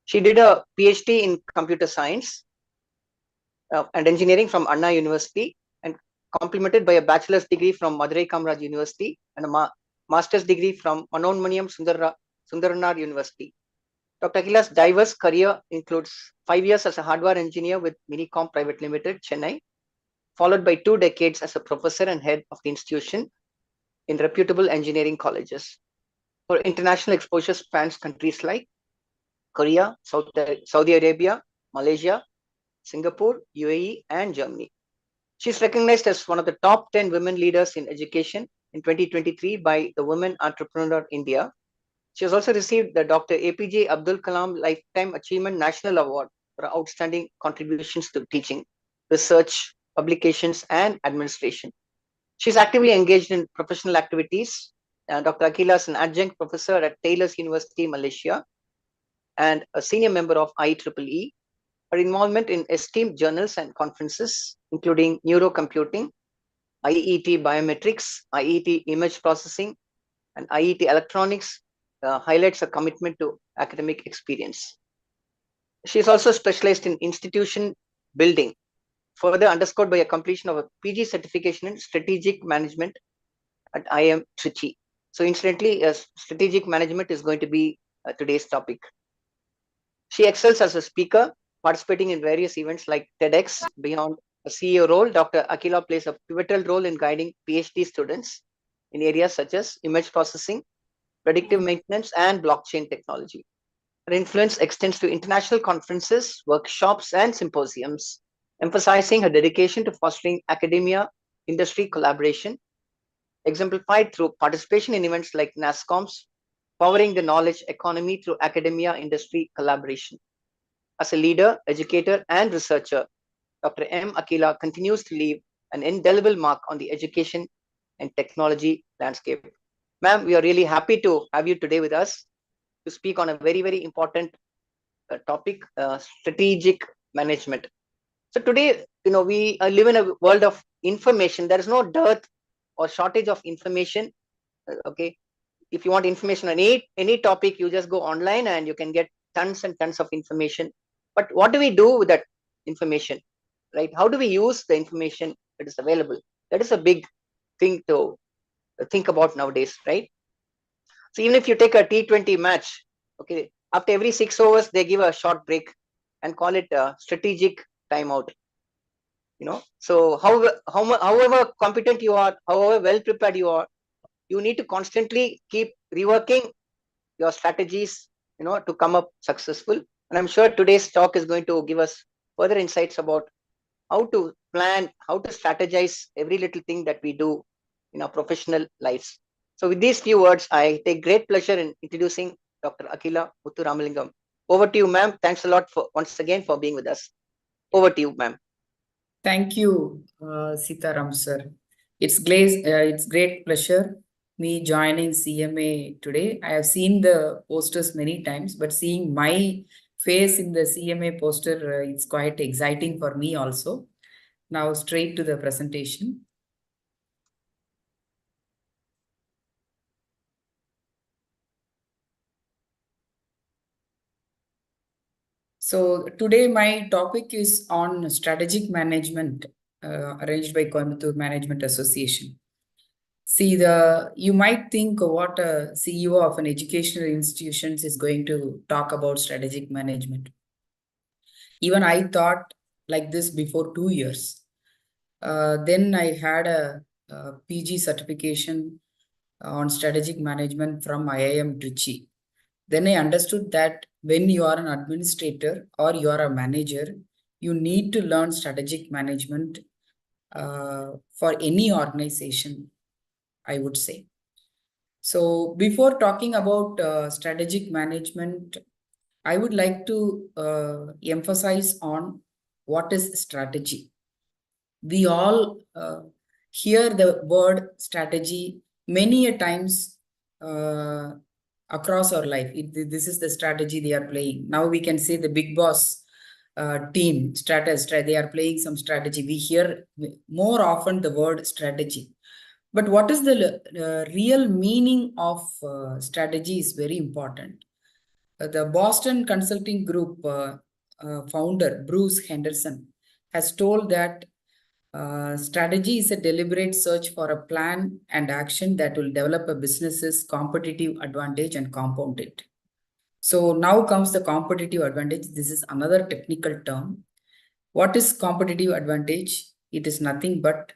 She did a PhD in computer science and engineering from Anna University, and complemented by a bachelor's degree from Madurai Kamaraj University and a master's degree from Manonmaniam Sundaranar University. Dr. Akhila's diverse career includes 5 years as a hardware engineer with Minicom Private Limited, Chennai, followed by 2 decades as a professor and head of the institution in reputable engineering colleges. Her international exposure spans countries like Korea, Saudi Arabia, Malaysia, Singapore, UAE, and Germany. She's recognized as one of the top 10 women leaders in education in 2023 by the Women Entrepreneur India. She has also received the Dr. APJ Abdul Kalam Lifetime Achievement National Award for outstanding contributions to teaching, research, publications, and administration. She's actively engaged in professional activities. Dr. Akila is an adjunct professor at Taylor's University, Malaysia, and a senior member of IEEE. Her involvement in esteemed journals and conferences, including neurocomputing, IET biometrics, IET image processing, and IET electronics, highlights her commitment to academic experience. She is also specialized in institution building, further underscored by a completion of a PG certification in strategic management at IIM Trichy. So incidentally, strategic management is going to be today's topic. She excels as a speaker, participating in various events like TEDx. Beyond a CEO role, Dr. Akila plays a pivotal role in guiding PhD students in areas such as image processing, predictive maintenance, and blockchain technology. Her influence extends to international conferences, workshops, and symposiums, emphasizing her dedication to fostering academia industry collaboration, exemplified through participation in events like NASSCOM's Powering the Knowledge Economy through Academia Industry Collaboration. As a leader, educator, and researcher, Dr. M. Akila continues to leave an indelible mark on the education and technology landscape. Ma'am, we are really happy to have you today with us to speak on a very, very important topic, strategic management. So today, we live in a world of information. There is no dearth or shortage of information. Okay, if you want information on any topic, you just go online and you can get tons and tons of information. But what do we do with that information, right? How do we use the information that is available? That is a big thing to think about nowadays, right? So even if you take a T20 match, okay, after every 6 overs, they give a short break and call it a strategic timeout. So however competent you are, however well prepared you are, you need to constantly keep reworking your strategies, to come up successful. And I'm sure today's talk is going to give us further insights about how to plan, how to strategize every little thing that we do in our professional lives. So with these few words, I take great pleasure in introducing Dr. Akila Muthuramalingam. Over to you, ma'am. Thanks a lot for once again for being with us. Over to you, ma'am. Thank you, Sitaram sir. It's great pleasure me joining CMA today. I have seen the posters many times, but seeing my face in the CMA poster, it's quite exciting for me also. Now straight to the presentation. So today my topic is on strategic management, arranged by Coimbatore Management Association. See, you might think what a CEO of an educational institution is going to talk about strategic management. Even I thought like this before 2 years. Then I had a PG certification on strategic management from IIM Trichy. Then I understood that when you are an administrator or you are a manager, you need to learn strategic management for any organization, I would say. So before talking about strategic management, I would like to emphasize on what is strategy. We all hear the word strategy many a times across our life. This is the strategy they are playing. Now we can say the big boss team, they are playing some strategy. We hear more often the word strategy. But what is the real meaning of strategy is very important. The Boston Consulting Group founder Bruce Henderson has told that strategy is a deliberate search for a plan and action that will develop a business's competitive advantage and compound it. So now comes the competitive advantage. This is another technical term. What is competitive advantage? It is nothing but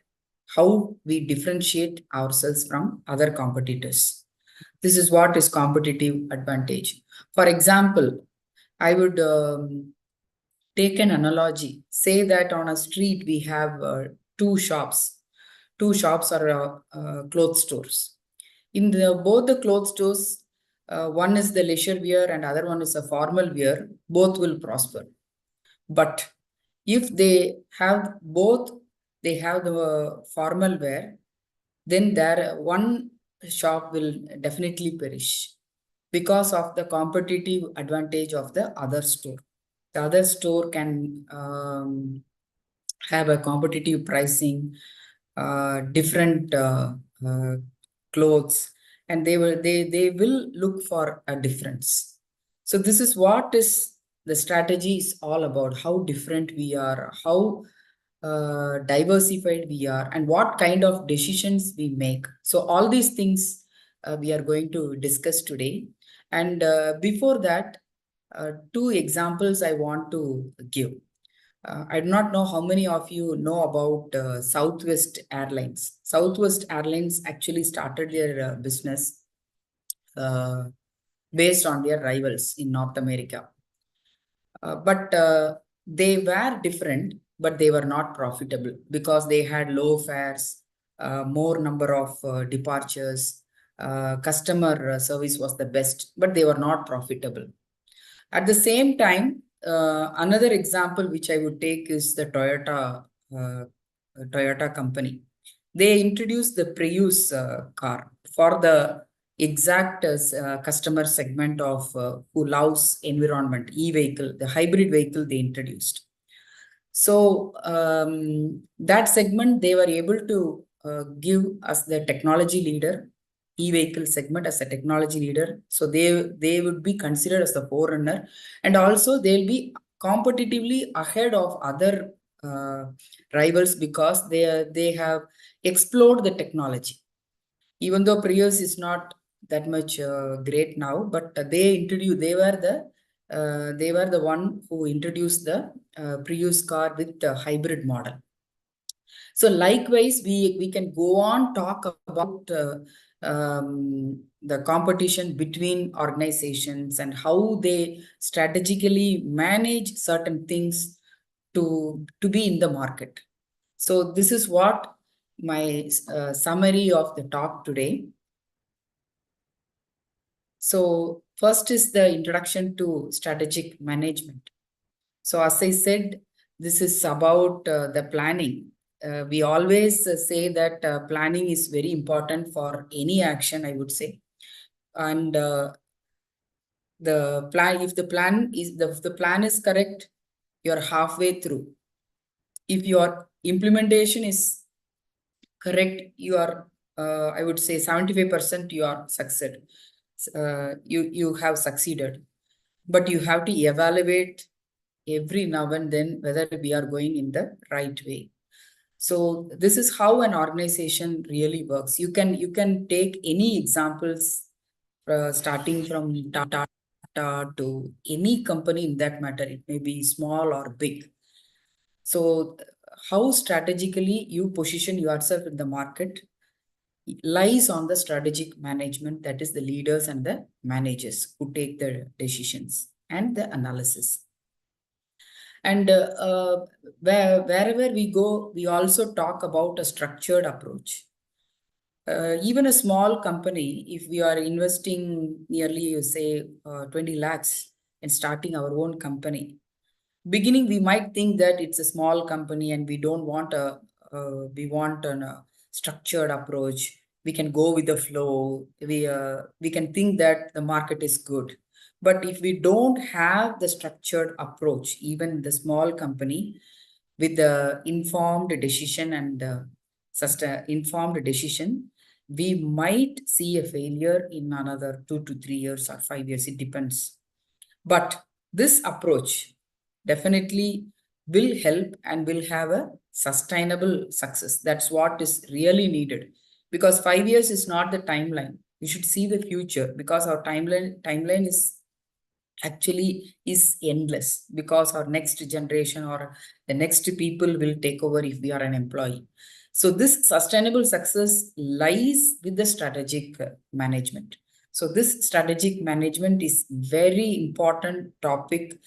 how we differentiate ourselves from other competitors. This is what is competitive advantage. For example, I would take an analogy. Say that on a street we have two shops. Two shops are clothes stores. In both the clothes stores, one is the leisure wear and other one is a formal wear. Both will prosper. But if they have both, they have the formal wear, then there one shop will definitely perish because of the competitive advantage of the other store. The other store can have a competitive pricing, different clothes, and they will look for a difference. So this is what is the strategy is all about: how different we are, how diversified we are, and what kind of decisions we make. So all these things we are going to discuss today. And before that, two examples I want to give. I do not know how many of you know about Southwest Airlines. Southwest Airlines actually started their business uh, based on their rivals in North America. But they were different, but they were not profitable because they had low fares, more number of departures, customer service was the best, but they were not profitable. At the same time, another example which I would take is the Toyota company. They introduced the Prius car for the exact customer segment of who loves environment, e-vehicle, the hybrid vehicle they introduced. So that segment they were able to give us the technology leader, e-vehicle segment as a technology leader. So they would be considered as the forerunner, and also they'll be competitively ahead of other rivals because they have explored the technology. Even though Prius is not that much great now, but they were the one who introduced the Prius car with the hybrid model. So likewise, we can go on talk about the competition between organizations and how they strategically manage certain things to be in the market. So this is what my summary of the talk today. So first is the introduction to strategic management. So as I said, this is about the planning. We always say that planning is very important for any action, I would say. And the plan, if the plan is correct, you're halfway through. If your implementation is correct, you are, I would say 75% you are succeed. You have succeeded, but you have to evaluate every now and then whether we are going in the right way. So this is how an organization really works. You can take any examples starting from Tata to any company in that matter. It may be small or big. So how strategically you position yourself in the market lies on the strategic management, that is the leaders and the managers who take the decisions and the analysis. And wherever we go, we also talk about a structured approach. Even a small company, if we are investing nearly, you say, 20 lakhs and starting our own company, beginning we might think that it's a small company and we don't want we want a structured approach. We can go with the flow. We can think that the market is good, but if we don't have the structured approach, even the small company, with the informed decision and informed decision, we might see a failure in another 2 to 3 years or 5 years. It depends. But this approach definitely will help and will have a sustainable success. That's what is really needed. Because 5 years is not the timeline. We should see the future because our timeline is actually is endless because our next generation or the next people will take over if we are an employee. So this sustainable success lies with the strategic management. So this strategic management is very important topic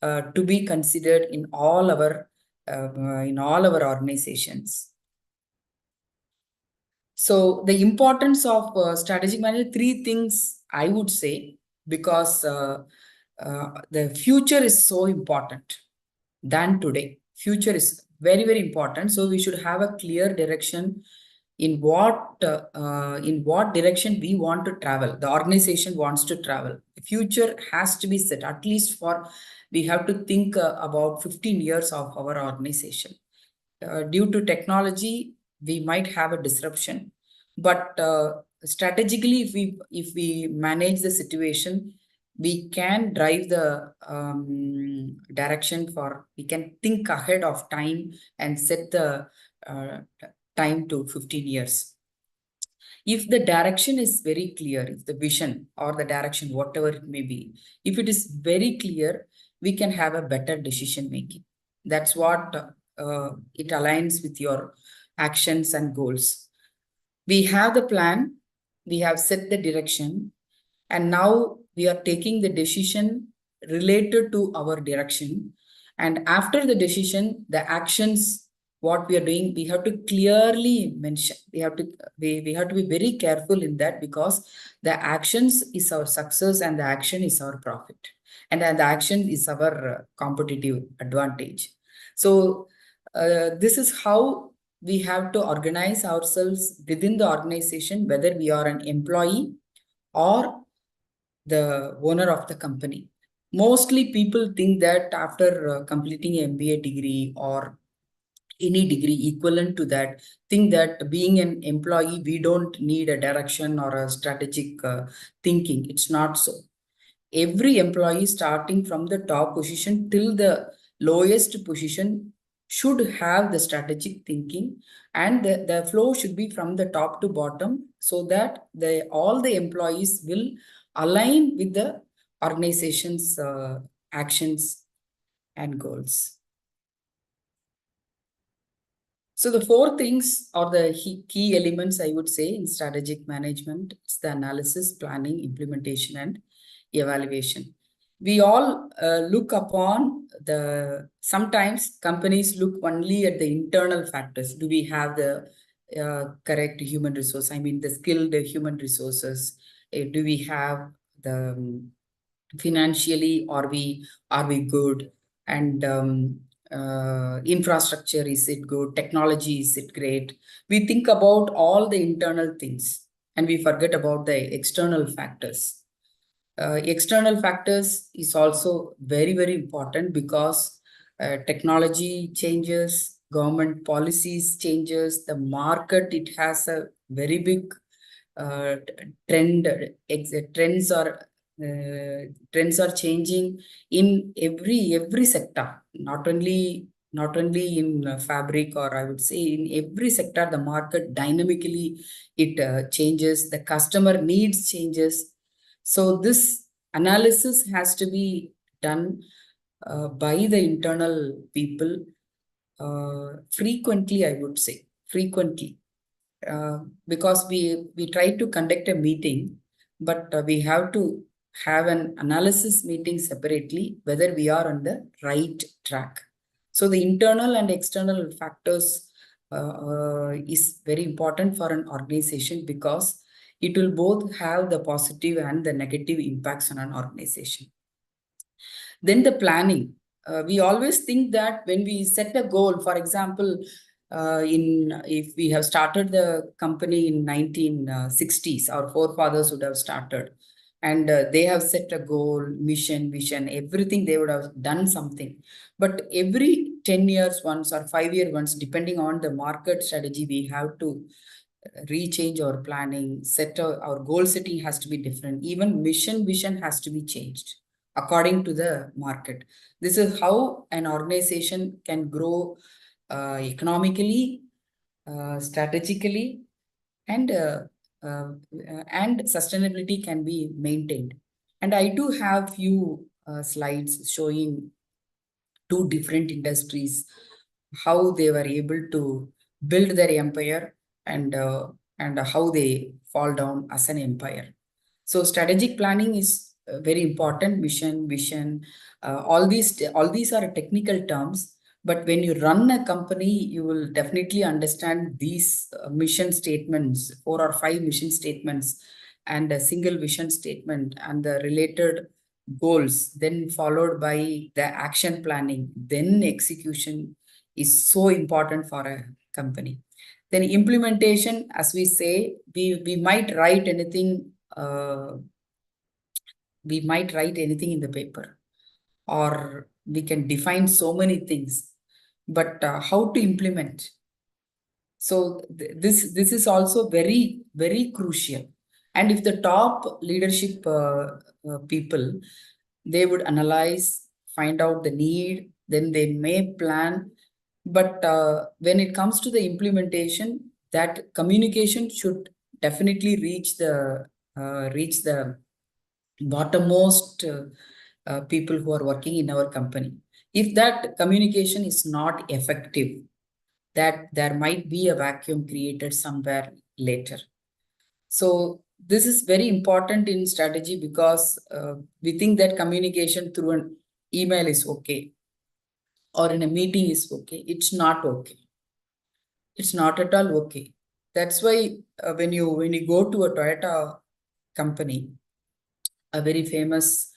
to be considered in all our organizations. So the importance of strategic management, three things I would say, because the future is so important than today. Future is very, very important. So we should have a clear direction in what direction we want to travel. The organization wants to travel. The future has to be set, at least for, we have to think about 15 years of our organization. Due to technology, we might have a disruption, but strategically, if we manage the situation, we can drive the direction for, we can think ahead of time and set the uh, time to 15 years. If the direction is very clear, if the vision or the direction, whatever it may be, if it is very clear, we can have a better decision making. That's what it aligns with your actions and goals. We have the plan, we have set the direction, and now we are taking the decision related to our direction. And after the decision, the actions, what we are doing, we have to clearly mention. We have to be very careful in that, because the actions is our success and the action is our profit. And then the action is our competitive advantage. So this is how we have to organize ourselves within the organization, whether we are an employee or the owner of the company. Mostly people think that after completing an MBA degree or any degree equivalent to that, think that being an employee, we don't need a direction or a strategic thinking. It's not so. Every employee, starting from the top position till the lowest position, should have the strategic thinking, and the flow should be from the top to bottom, so that all the employees will align with the organization's actions and goals. So the four things or the key elements I would say in strategic management: it's the analysis, planning, implementation, and evaluation. We all look upon sometimes companies look only at the internal factors. Do we have the correct human resource? I mean, the skilled human resources. Do we have the financially, are we good? And infrastructure, is it good? Technology, is it great? We think about all the internal things and we forget about the external factors. External factors is also very, very important, because technology changes, government policies changes, the market, it has a very big uh, trend. Trends are trends are changing in every sector, not only in fabric, or I would say in every sector. The market dynamically, it changes, the customer needs changes. So this analysis has to be done by the internal people frequently, I would say, frequently. Because we try to conduct a meeting, but we have to have an analysis meeting separately, whether we are on the right track. So the internal and external factors is very important for an organization, because it will both have the positive and the negative impacts on an organization. Then the planning. We always think that when we set a goal, for example, if we have started the company in 1960s, our forefathers would have started, and they have set a goal, mission, vision, everything. They would have done something. But every 10 years once or 5 year once, depending on the market strategy, we have to rechange our planning, our goal setting has to be different. Even mission, vision has to be changed. according to the market. This is how an organization can grow economically, strategically, and sustainability can be maintained. And I do have few slides showing two different industries, how they were able to build their empire, and how they fall down as an empire. So strategic planning is very important. Mission, vision, all these are technical terms. But when you run a company, you will definitely understand these mission statements, 4 or 5 mission statements, and a single vision statement, and the related goals, then followed by the action planning, then execution is so important for a company. Then implementation, as we say, we might write anything. We might write anything in the paper, or we can define so many things, but how to implement? So this is also very crucial. And if the top leadership people, they would analyze, find out the need, then they may plan. But when it comes to the implementation, that communication should definitely reach the bottommost people who are working in our company. If that communication is not effective, that there might be a vacuum created somewhere later. So this is very important in strategy, because we think that communication through an email is okay, or in a meeting is okay. It's not okay. It's not at all okay. That's why when you go to a Toyota company, a very famous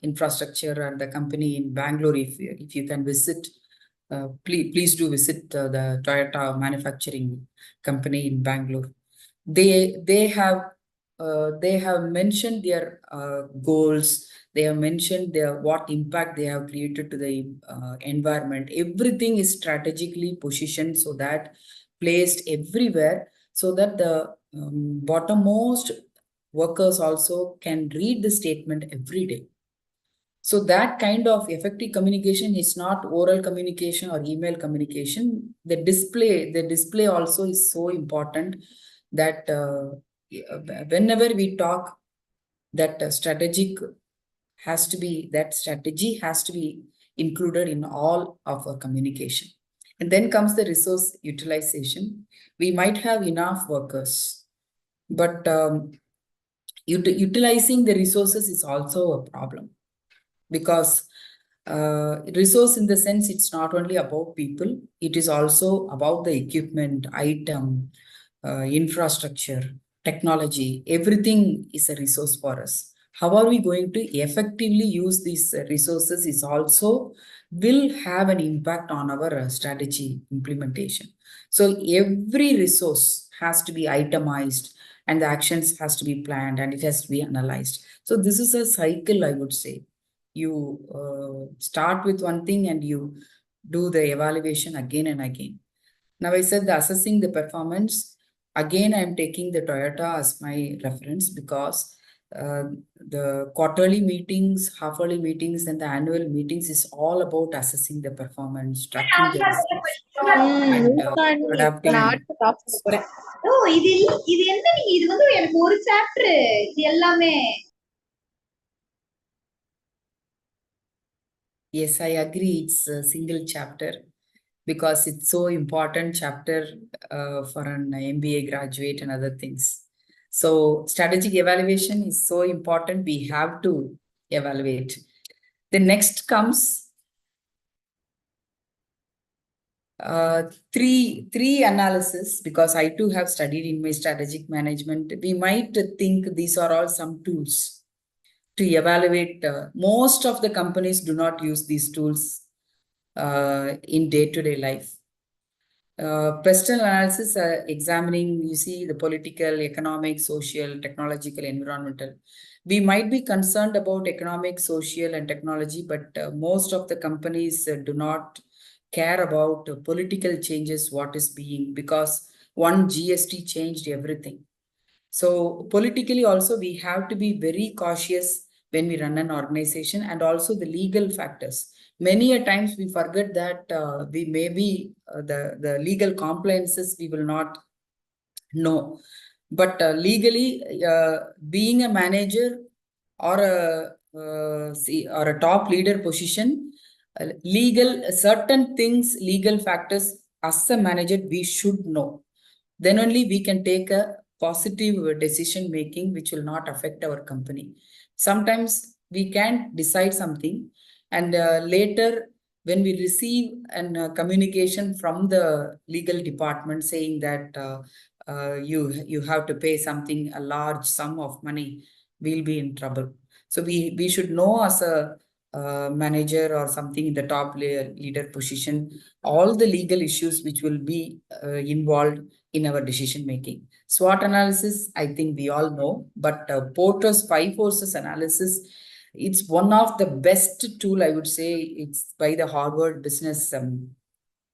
infrastructure and the company in Bangalore, if you can visit, please do visit the Toyota manufacturing company in Bangalore. They have mentioned their goals. They have mentioned their what impact they have created to the environment. Everything is strategically positioned, so that placed everywhere, so that the bottommost workers also can read the statement every day. So that kind of effective communication is not oral communication or email communication. The display also is so important, that whenever we talk, that strategy has to be included in all of our communication. And then comes the resource utilization. We might have enough workers, but utilizing the resources is also a problem, because resource, in the sense, it's not only about people, it is also about the equipment, item, infrastructure, technology. Everything is a resource for us. How are we going to effectively use these resources is also will have an impact on our strategy implementation. So every resource has to be itemized, and the actions has to be planned, and it has to be analyzed. So this is a cycle, I would say. You start with one thing and you do the evaluation again and again. Now I said the assessing the performance. Again, I'm taking the Toyota as my reference, because the quarterly meetings, half-yearly meetings, and the annual meetings is all about assessing the performance, tracking the results, and adapting. ஓ இது என்ன நீங்க இது வந்து எனக்கு ஒரு chapter இது எல்லாமே. Yes, I agree. It's a single chapter, because it's so important chapter for an MBA graduate and other things. So strategic evaluation is so important. We have to evaluate. The next comes three analysis, because I too have studied in my strategic management. We might think these are all some tools to evaluate. Most of the companies do not use these tools in day-to-day life. Personal analysis, examining, you see, the political, economic, social, technological, environmental. We might be concerned about economic, social, and technology, but most of the companies do not care about political changes, what is being, because one GST changed everything. So politically also, we have to be very cautious when we run an organization, and also the legal factors. Many a times we forget that we may be the legal compliances we will not know. But legally, being a manager or or a top leader position, certain things, legal factors, as a manager, we should know. Then only we can take a positive decision making, which will not affect our company. Sometimes we can decide something, and later when we receive an communication from the legal department saying that you have to pay something, a large sum of money, we'll be in trouble. So we should know, as a manager or something in the top leader position, all the legal issues which will be involved in our decision making. SWOT analysis, I think we all know, but Porter's 5 forces analysis, it's one of the best tool, I would say. It's by the Harvard Business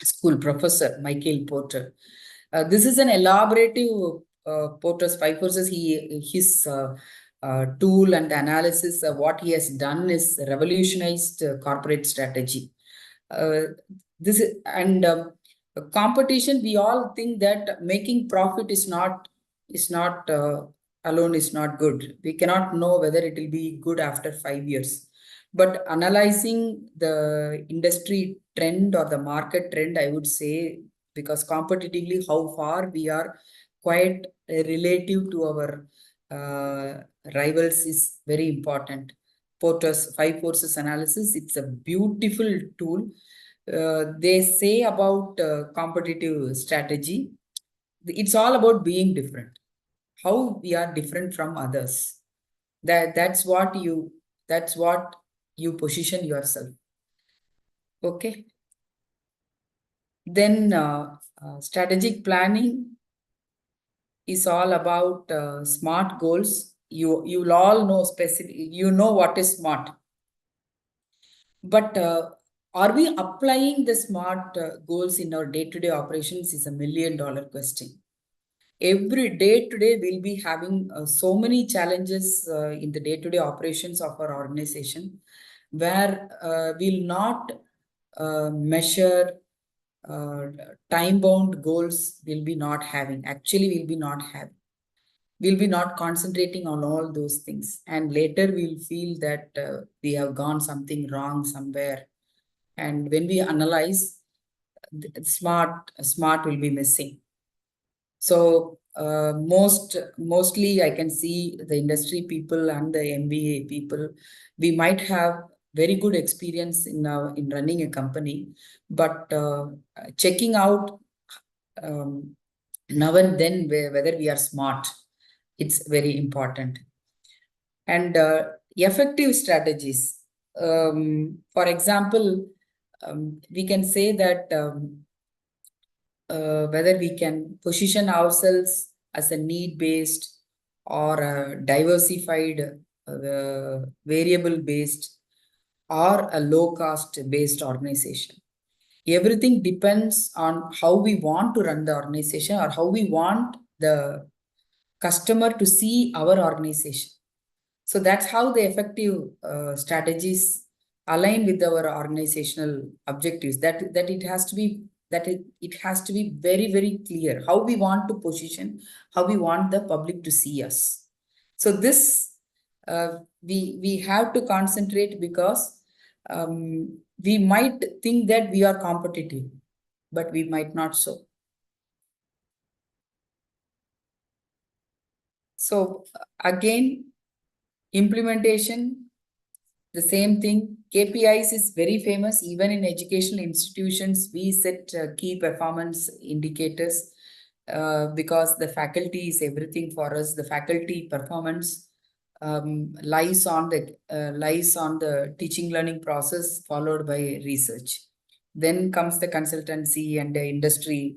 School professor Michael Porter. This is an elaborative Porter's 5 forces. His tool and analysis, what he has done is revolutionized corporate strategy. This is, and competition, we all think that making profit is not alone is not good. We cannot know whether it will be good after 5 years. But analyzing the industry trend or the market trend, I would say, because competitively how far we are quite relative to our rivals is very important. Porter's 5 forces analysis, it's a beautiful tool. They say about competitive strategy, it's all about being different. How we are different from others. That's what you position yourself. Okay. Then strategic planning is all about smart goals. You'll all know specific. You know what is SMART. But are we applying the SMART goals in our day-to-day operations is $1 million question. Every day today, we'll be having so many challenges in the day-to-day operations of our organization, where we'll not measure time-bound goals. We'll be not having. Actually, we'll be not having. We'll be not concentrating on all those things. And later we'll feel that we have gone something wrong somewhere. And when we analyze, SMART will be missing. So mostly I can see the industry people and the MBA people, we might have very good experience in running a company, but checking out now and then whether we are smart, it's very important. And effective strategies. For example, we can say that whether we can position ourselves as a need-based or a diversified, variable-based, or a low-cost based organization. Everything depends on how we want to run the organization or how we want the customer to see our organization. So that's how the effective strategies align with our organizational objectives. That it has to be very, very clear how we want to position, how we want the public to see us. So this we have to concentrate, because we might think that we are competitive, but we might not so. So again, implementation, the same thing. KPIs is very famous. Even in educational institutions, we set key performance indicators because the faculty is everything for us. The faculty performance lies on the teaching learning process, followed by research. Then comes the consultancy and the industry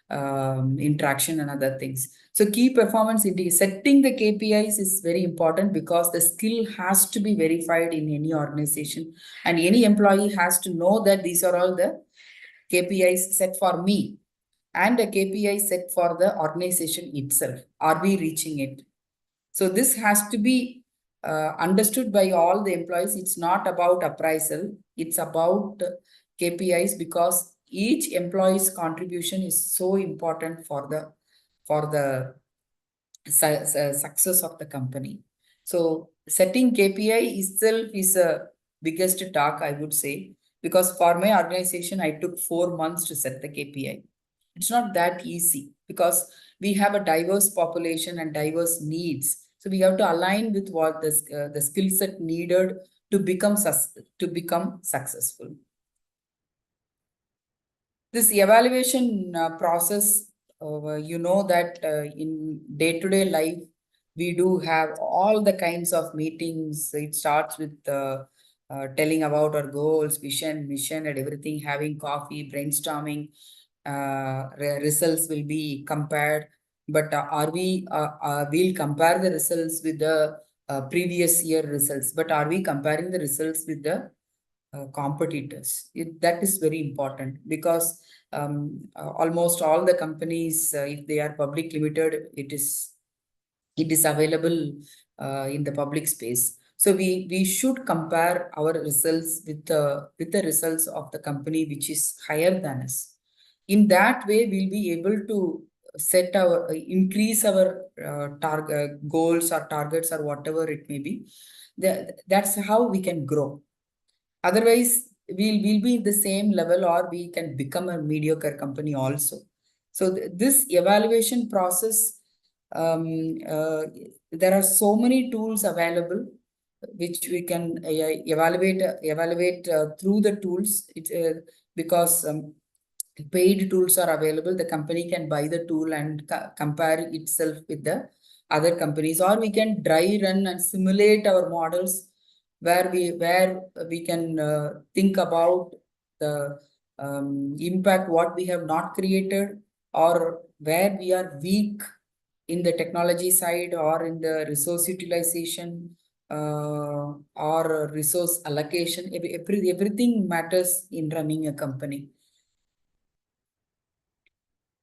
interaction and other things. So key performance setting the KPIs is very important, because the skill has to be verified in any organization, and any employee has to know that these are all the KPIs set for me and a KPI set for the organization itself. Are we reaching it? So this has to be understood by all the employees. It's not about appraisal, it's about KPIs, because each employee's contribution is so important for the success of the company. So setting KPI itself is a biggest task, I would say, because for my organization, I took 4 months to set the KPI. It's not that easy because we have a diverse population and diverse needs. So we have to align with what the skill set needed to become successful. This evaluation process, you know that in day-to-day life, we do have all the kinds of meetings. It starts with telling about our goals, vision, mission, and everything, having coffee, brainstorming. Results will be compared, but we'll compare the results with the previous year results, but are we comparing the results with the competitors? That is very important because almost all the companies, if they are public limited, it is available in the public space. So we should compare our results with the results of the company which is higher than us. In that way, we'll be able to increase our target goals or targets or whatever it may be. That's how we can grow. Otherwise, we'll be in the same level, or we can become a mediocre company also. So this evaluation process, there are so many tools available which we can evaluate through the tools. Because paid tools are available. The company can buy the tool and compare itself with the other companies, or we can dry run and simulate our models where we can think about the impact what we have not created, or where we are weak in the technology side or in the resource utilization or resource allocation. Everything matters in running a company.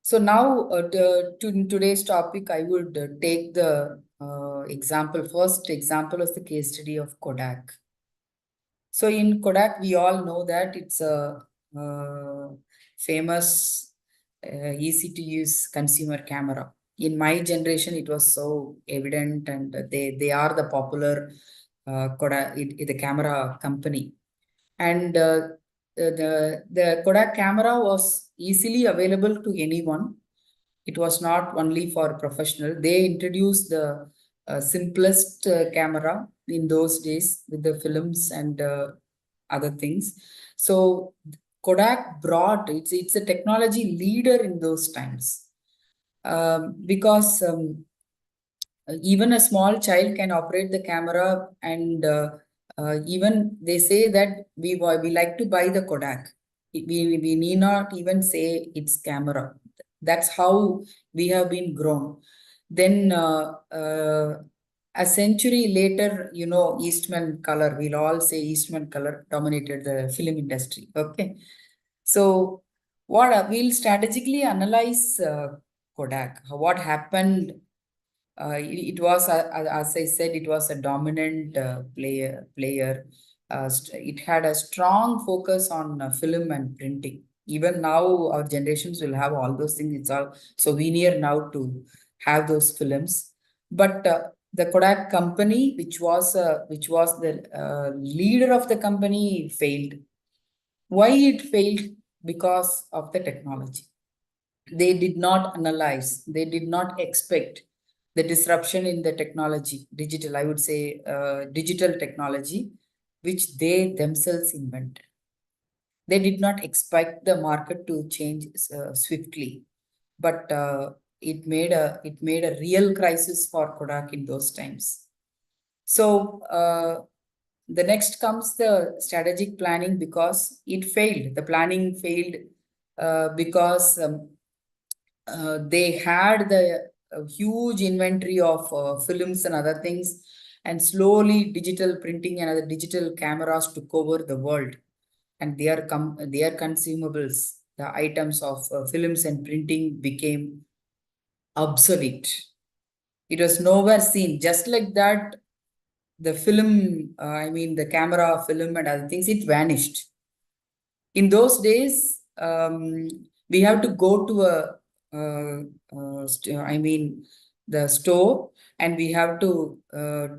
So now to today's topic, I would take the first example as the case study of Kodak. So in Kodak, we all know that it's a famous, easy to use consumer camera. In my generation, it was so evident, and they are the popular Kodak, the camera company. And the Kodak camera was easily available to anyone. It was not only for professional. They introduced the simplest camera in those days with the films and other things. So Kodak brought, it's a technology leader in those times, because even a small child can operate the camera, and even they say that we like to buy the Kodak. We need not even say it's camera. That's how we have been grown. Then a century later, Eastman color, we'll all say Eastman color dominated the film industry. Okay. So we'll strategically analyze Kodak. What happened? It was, as I said, it was a dominant player. It had a strong focus on film and printing. Even now, our generations will have all those things. It's all souvenir now to have those films. But the Kodak company, which was the leader of the company, failed. Why it failed? Because of the technology. They did not analyze. They did not expect the disruption in the technology, digital, I would say, digital technology, which they themselves invented. They did not expect the market to change swiftly, but it made a real crisis for Kodak in those times. So the next comes the strategic planning, because it failed. The planning failed because they had the huge inventory of films and other things, and slowly digital printing and other digital cameras took over the world, and their consumables, the items of films and printing, became obsolete. It was nowhere seen. Just like that, the film, the camera, film, and other things, it vanished. In those days, we have to go to the store, and we have to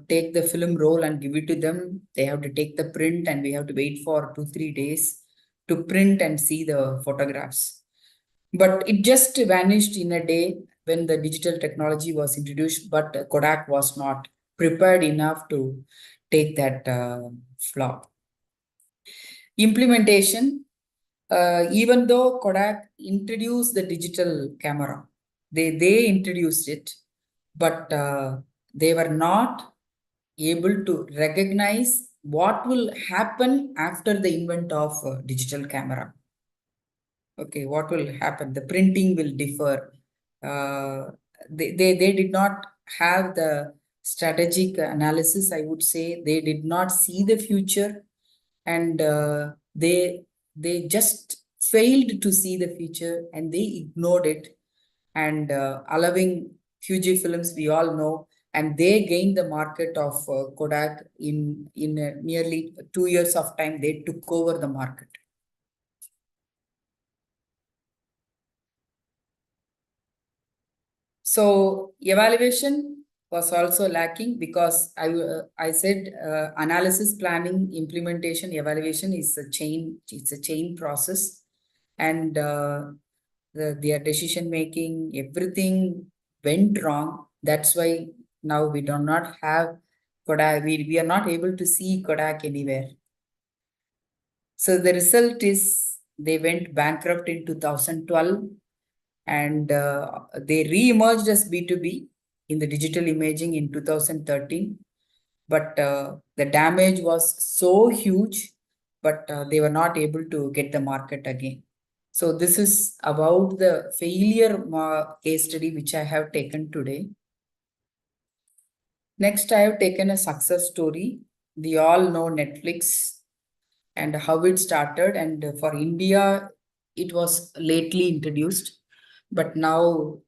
take the film roll and give it to them. They have to take the print, and we have to wait for 2-3 days to print and see the photographs. But it just vanished in a day when the digital technology was introduced, but Kodak was not prepared enough to take that flop. Implementation, even though Kodak introduced the digital camera, they introduced it, but they were not able to recognize what will happen after the invent of digital camera. Okay, what will happen? The printing will differ. They did not have the strategic analysis, I would say. They did not see the future, and they just failed to see the future, and they ignored it, and allowing Fuji films, we all know, and they gained the market of Kodak in nearly 2 years of time. They took over the market. So evaluation was also lacking, because I said analysis, planning, implementation, evaluation is a chain. It's a chain process, and their decision making, everything went wrong. That's why now we do not have Kodak. We are not able to see Kodak anywhere. So the result is they went bankrupt in 2012, and they re-emerged as B2B in the digital imaging in 2013. But the damage was so huge, but they were not able to get the market again. So this is about the failure case study which I have taken today. Next, I have taken a success story. We all know Netflix and how it started. And for India, it was lately introduced. But now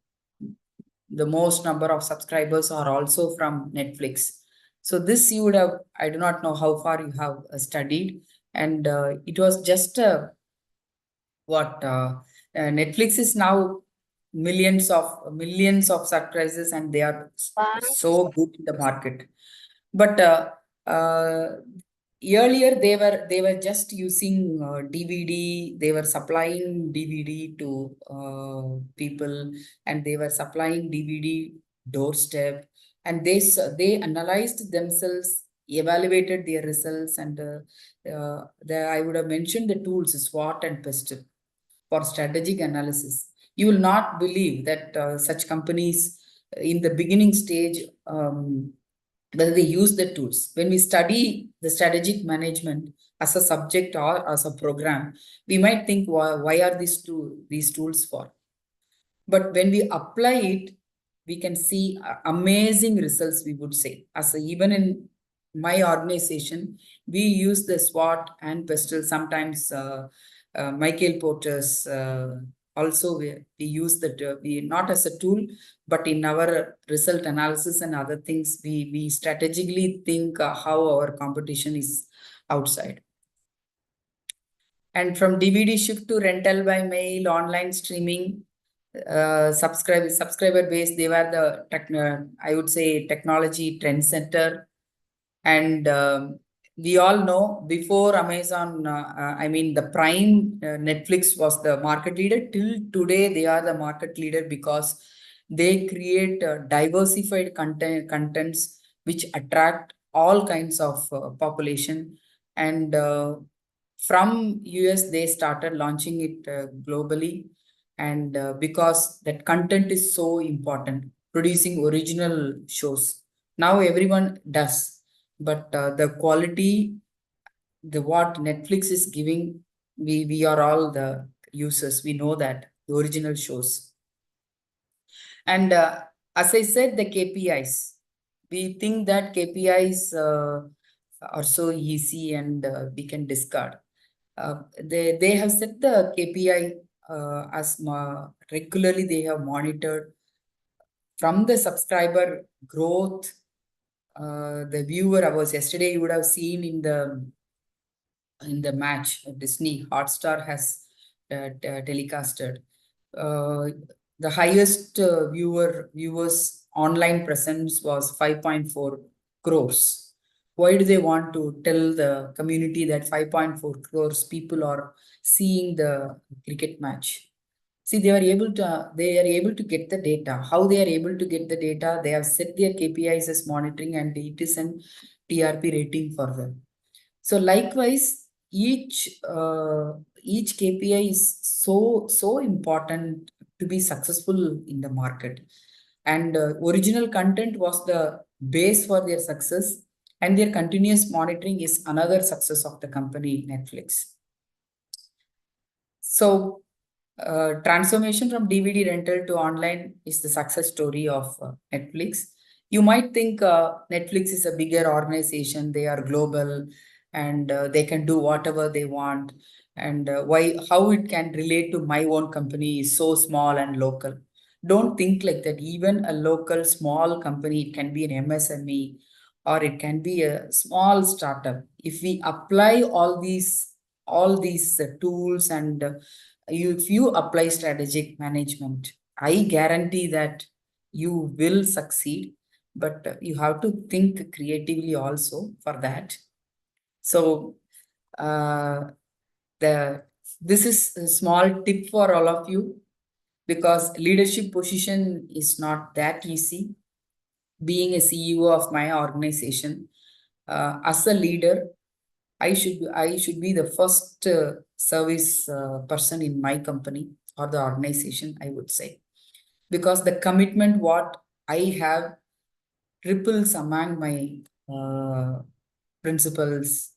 the most number of subscribers are also from Netflix. So this you would have, I do not know how far you have studied. And it was just Netflix is now millions of subscribers, and they are so good in the market. But earlier they were just using DVD. They were supplying DVD to people, and they were supplying DVD doorstep, and they analyzed themselves, evaluated their results, and I would have mentioned the tools SWOT and PEST for strategic analysis. You will not believe that such companies in the beginning stage, whether they use the tools. When we study the strategic management as a subject or as a program, we might think, why are these tools for? But when we apply it, we can see amazing results, we would say. Even in my organization, we use the SWOT and PESTEL, sometimes Michael Porter's also we use that, we not as a tool, but in our result analysis and other things, we strategically think how our competition is outside. And from DVD shift to rental by mail, online streaming, subscriber base, they were the I would say technology trend center. And we all know before Amazon, the Prime, Netflix was the market leader. Till today, they are the market leader because they create diversified contents which attract all kinds of population. And from US, they started launching it globally. And because that content is so important, producing original shows. Now everyone does, but the quality, what Netflix is giving, we are all the users. We know that the original shows. And as I said, the KPIs. We think that KPIs are so easy and we can discard. They have set the KPI as regularly. They have monitored from the subscriber growth the viewer hours. Yesterday, you would have seen in the match, Disney Hotstar has telecasted. Uh, the highest viewers online presence was 5.4 crores. Why do they want to tell the community that 5.4 crores people are seeing the cricket match? See, they are able to get the data. How they are able to get the data? They have set their KPIs as monitoring, and it is an TRP rating for them. So likewise, each KPI is so important to be successful in the market. And original content was the base for their success, and their continuous monitoring is another success of the company Netflix. So transformation from DVD rental to online is the success story of Netflix. You might think Netflix is a bigger organization, they are global, and they can do whatever they want. And how it can relate to my own company is so small and local. Don't think like that. Even a local small company, it can be an MSME or it can be a small startup. If we apply all these tools and if you apply strategic management, I guarantee that you will succeed, but you have to think creatively also for that. So, uh, the this is a small tip for all of you, because leadership position is not that easy. Being a CEO of my organization, as a leader, I should be the first service person in my company or the organization, I would say, because the commitment what I have ripples among my principals,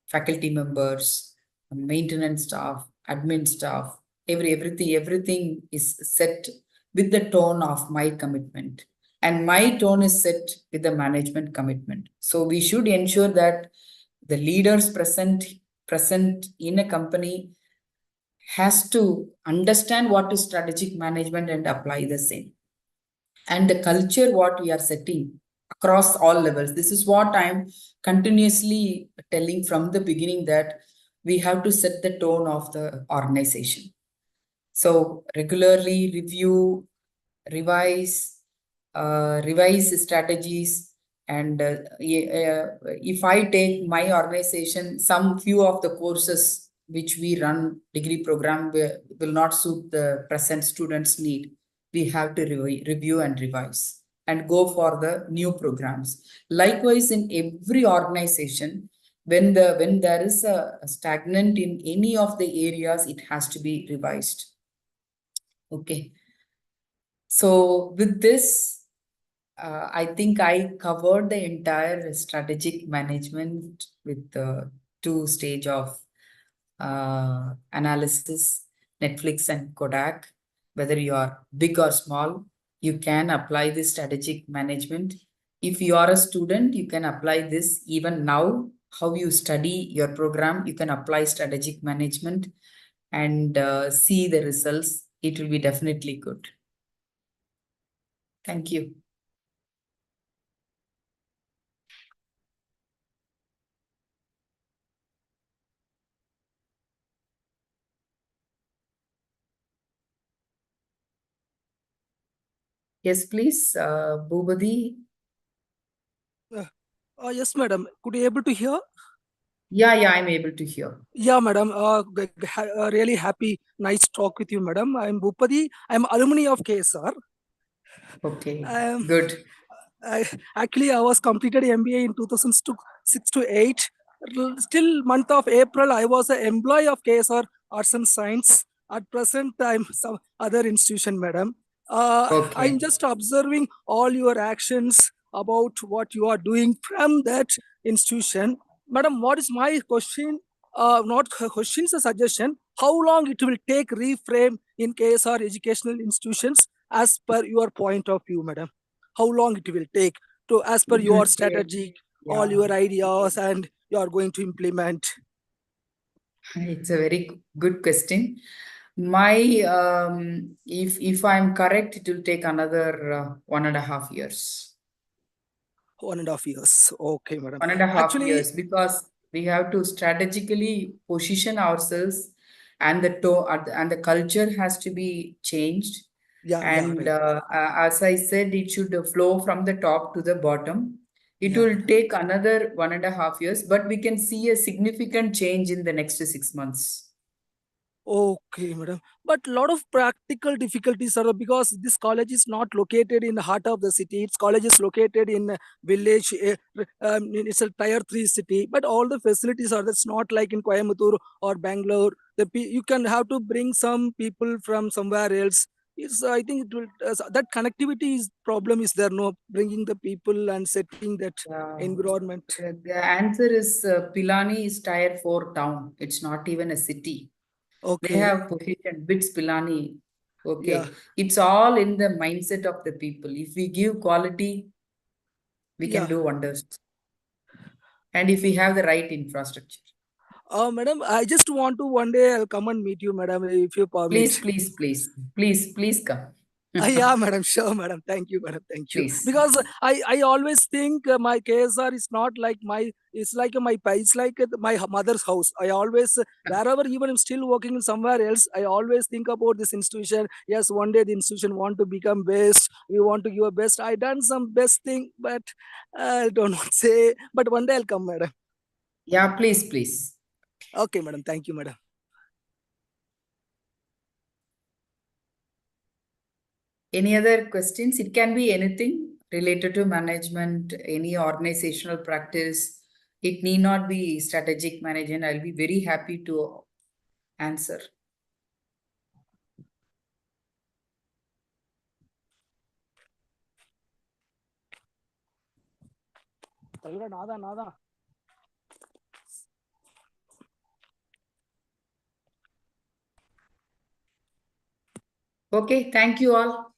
faculty members, maintenance staff, admin staff, everything is set with the tone of my commitment. And my tone is set with the management commitment. So we should ensure that the leaders present in a company has to understand what is strategic management and apply the same. And the culture what we are setting across all levels, this is what I'm continuously telling from the beginning, that we have to set the tone of the organization. So regularly review, revise, revise strategies. And if I take my organization, some few of the courses which we run degree program will not suit the present students' need. We have to review and revise and go for the new programs. Likewise, in every organization, when there is a stagnant in any of the areas, it has to be revised. Okay. So with this, I think I covered the entire strategic management with the two stage of analysis, Netflix and Kodak. Whether you are big or small, you can apply this strategic management. If you are a student, you can apply this even now. How you study your program, you can apply strategic management and see the results. It will be definitely good. Thank you. Yes, please, Bhubadi. Yes, madam. Could you able to hear? Yeah, I'm able to hear. Yeah, madam. Really happy. Nice talk with you, madam. I'm Bhupadi. I'm alumni of KSR. Okay, Um, good. Actually, I was completed MBA in 2006 to 8. Still month of April, I was an employee of KSR Arts and Science. At present, I'm some other institution, madam. Okay. I'm just observing all your actions about what you are doing from that institution. Madam, what is my question? Not questions, a suggestion. How long it will take reframe in KSR educational institutions as per your point of view, madam? How long it will take to, as per It will your take, strategy, all yeah, your ideas, and you are going to implement? it's a very good question. My if I'm correct, it will take another 1.5 years. 1.5 years. Okay, madam. 1.5 Actually, years, because we have to strategically position ourselves, and the and the culture has to be changed. yeah, And right. as I said, it should flow from the top to the bottom. It Yeah, will madam. take another 1.5 years, but we can see a significant change in the next 6 months. Okay, madam. But a lot of practical difficulties are there because this college is not located in the heart of the city. Its college is located in a village. It's a tier 3 city, but all the facilities are. That's not like in Coimbatore or Bangalore. You can have to bring some people from somewhere else. It's, I think it will, that connectivity is problem is there. No, bringing the people and setting that Yeah. environment. The answer is Pilani is tier 4 town. It's not even a city. They Okay. have positioned BITS Pilani. Okay. Yeah. It's all in the mindset of the people. If we give quality, we can Yeah. do wonders. And if we have the right infrastructure. Madam, I just want to one day I'll come and meet you, madam, if you Please, permit. please, please, please, please come. Yeah, madam, sure, madam. Thank you, madam. Thank you. Please. Because I always think my KSR is not like my, it's like it's like my mother's house. I always, wherever even I'm still working in somewhere else, I always think about this institution. Yes, one day the institution want to become best. We want to give a best. I done some best thing, but I don't want to say, but one day I'll come, madam. Yeah, please, please. Okay, madam. Thank you, madam. Any other questions? It can be anything related to management, any organizational practice. It need not be strategic management. I'll be very happy to answer. Nada. Okay, thank you all.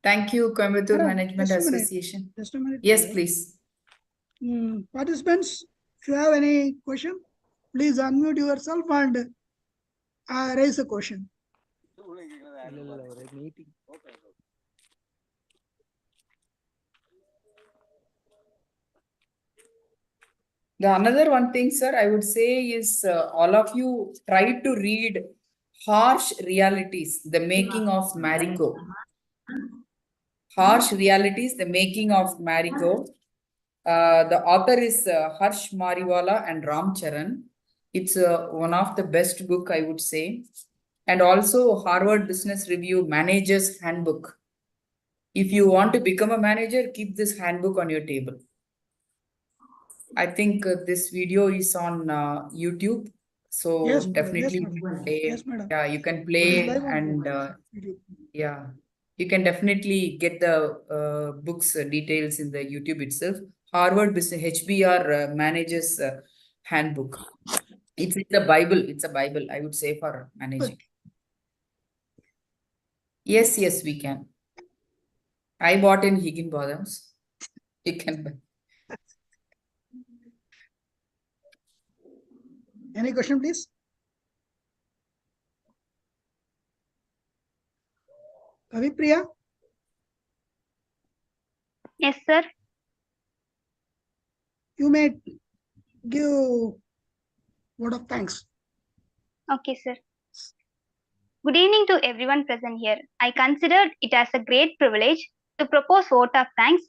Thank you, Coimbatore Madam, Management just a minute. Association. Just a minute. Yes, madam. please. Participants, if you have any question, please unmute yourself and raise a question. The another one thing, sir, I would say is all of you try to read Harsh Realities, The Making of Marico. Harsh Realities, The Making of Marico. The author is Harsh Mariwala and Ram Charan. It's one of the best book, I would say. And also Harvard Business Review Manager's Handbook. If you want to become a manager, keep this handbook on your table. I think this video is on YouTube. So Yes, definitely, yes, madam. yeah, you can It is play live on and YouTube. yeah, you can definitely get the books details in the YouTube itself. Harvard Business HBR Managers Handbook. It's a Bible. It's a Bible, I would say, for managing. Yes, yes, we can. I bought in Higginbotham's. You can buy. Any question, please? Kavipriya, Yes, sir. you may give word of thanks. Okay, sir. Good evening to everyone present here. I considered it as a great privilege to propose vote of thanks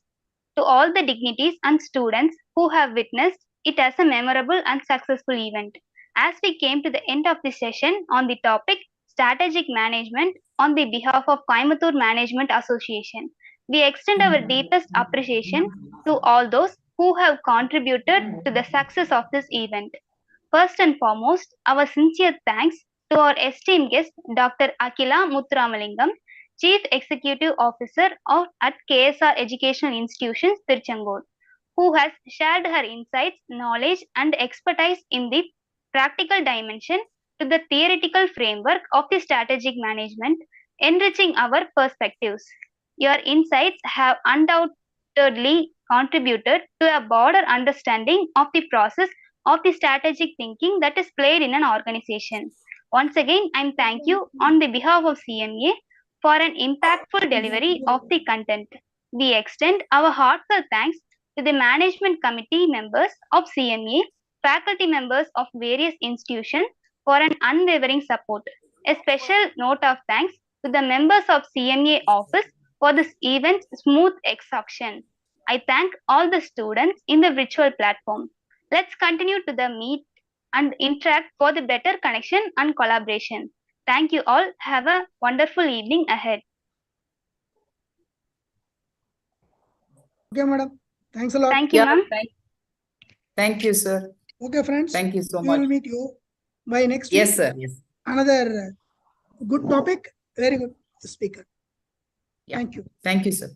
to all the dignitaries and students who have witnessed it as a memorable and successful event. As we came to the end of the session on the topic strategic management on the behalf of Coimbatore Management Association, we extend our deepest appreciation to all those who have contributed to the success of this event. First and foremost, our sincere thanks to our esteemed guest, Dr. Akila Muthuramalingam, Chief Executive Officer at KSR Educational Institutions, Tiruchengood, who has shared her insights, knowledge, and expertise in the practical dimension to the theoretical framework of the strategic management, enriching our perspectives. Your insights have undoubtedly contributed to a broader understanding of the process of the strategic thinking that is played in an organization. Once again, I thank you on the behalf of CMA for an impactful delivery of the content. We extend our heartfelt thanks to the management committee members of CMA, faculty members of various institutions for an unwavering support. A special note of thanks to the members of CMA office for this event's smooth execution. I thank all the students in the virtual platform. Let's continue to the meet and interact for the better connection and collaboration. Thank you all. Have a wonderful evening ahead. Okay, madam. Thanks a lot. Thank you, Yeah. ma'am. Thank you, sir. Okay, friends. Thank you so We much. will meet you by next Yes, week. sir. Yes. Another good topic. Very good speaker. Yeah. Thank you. Thank you, sir.